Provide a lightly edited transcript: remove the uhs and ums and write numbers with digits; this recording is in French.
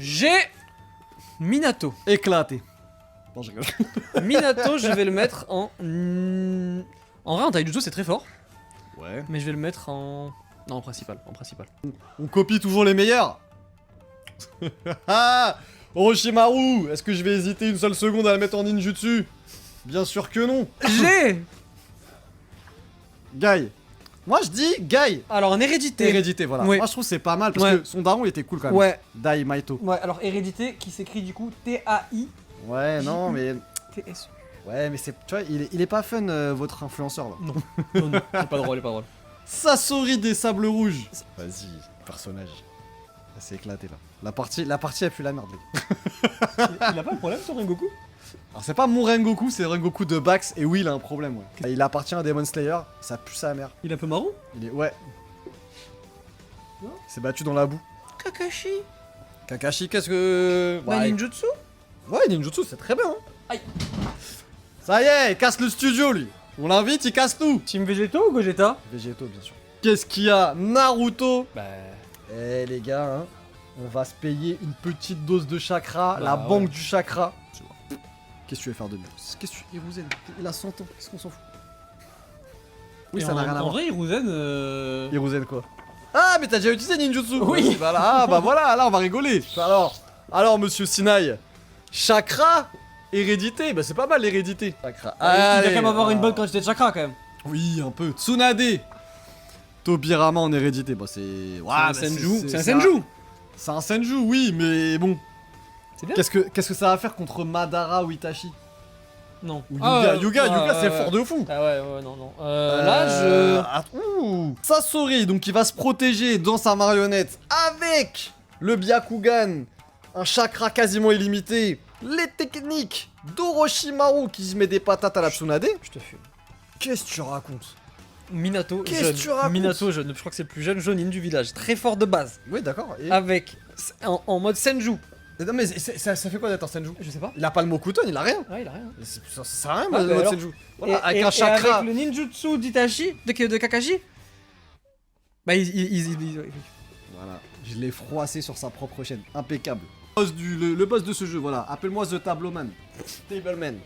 J'ai Minato. Éclaté. Non, je rigole. Minato, je vais le mettre en... En vrai, en taijutsu, c'est très fort. Ouais. Mais je vais le mettre en... Non, en principal, en principal. On copie toujours les meilleurs. Ah, Orochimaru, est-ce que je vais hésiter une seule seconde à la mettre en ninjutsu? Bien sûr que non. J'ai... Guy. Moi je dis Guy. Alors, en hérédité. Hérédité, voilà. Ouais. Moi je trouve que c'est pas mal parce Ouais. que son daron il était cool quand même. Ouais. Dai Maito. Ouais, alors hérédité qui s'écrit du coup T-A-I-T-S-U. Ouais, non, mais. Ouais, mais c'est. Tu vois, il est pas fun votre influenceur là. Non, non, non, il est pas drôle, il est pas drôle. Sasori des Sables Rouges. Vas-y, personnage. Ça s'est éclaté là. La partie a pu la merde, les gars. Il a pas de problème sur Rengoku? Alors c'est pas mon Rengoku, c'est Rengoku de Bax, et oui, il a un problème, ouais. Il appartient à Demon Slayer, ça pue sa mère. Il est un peu marron? Il est. Ouais. Il s'est battu dans la boue. Kakashi. Kakashi, qu'est-ce que. Bah, Ouais, ninjutsu? ouais, ninjutsu, c'est très bien, hein. Aïe. Ça y est, il casse le studio, lui. On l'invite, il casse tout. Team Végéto ou Gogeta? Végétaux, bien sûr. Qu'est-ce qu'il y a? Naruto. Bah... Eh les gars, hein, on va se payer une petite dose de chakra, Bah, la ouais. banque du chakra. Qu'est-ce que tu veux faire de mieux? Qu'est-ce que tu... Hiruzen, il a 100 ans, qu'est-ce qu'on s'en fout? Oui, Et ça n'a rien à En voir. vrai, Hiruzen... Hiruzen quoi? Ah, mais t'as déjà utilisé ninjutsu? Oui. Bah, là, ah, bah voilà, là on va rigoler. Alors monsieur Sinai, chakra, hérédité, bah c'est pas mal l'hérédité. Chakra. Il doit Allez, quand même avoir une voilà. bonne quantité de chakra quand même. Oui, un peu. Tsunade. Tobirama en hérédité, bah c'est... Ouais, C'est un bah, Senju. C'est un Senju. C'est un Senju, oui, mais bon. C'est bien. Qu'est-ce que ça va faire contre Madara ou Itachi? Non. Ou Yuga, Ah, Yuga, c'est ouais. fort de fou. Ah ouais, non, non. Là, je... Ouh. Sasori, donc il va se protéger dans sa marionnette avec le Byakugan, un chakra quasiment illimité, les techniques d'Orochimaru qui se met des patates à la Tsunade. Je te fume. Qu'est-ce que tu racontes? Minato Qu'est-ce jeune. que tu racontes? Minato jeune, je crois que c'est le plus jeune Jonin du village. Très fort de base. Oui, d'accord. Et... Avec... En mode Senju. Non, mais ça fait quoi d'être un Senju? Je sais pas. Il a pas le Mokuton, il a rien. Ouais, il a rien. Ça sert à rien, Ah, le bah mode alors. Senju. Voilà, avec Et un chakra. avec le ninjutsu d'Itachi, de Kakashi. Bah, Voilà, je l'ai froissé sur sa propre chaîne. Impeccable. Le boss de ce jeu, voilà. Appelle-moi The Tableman. Tableman.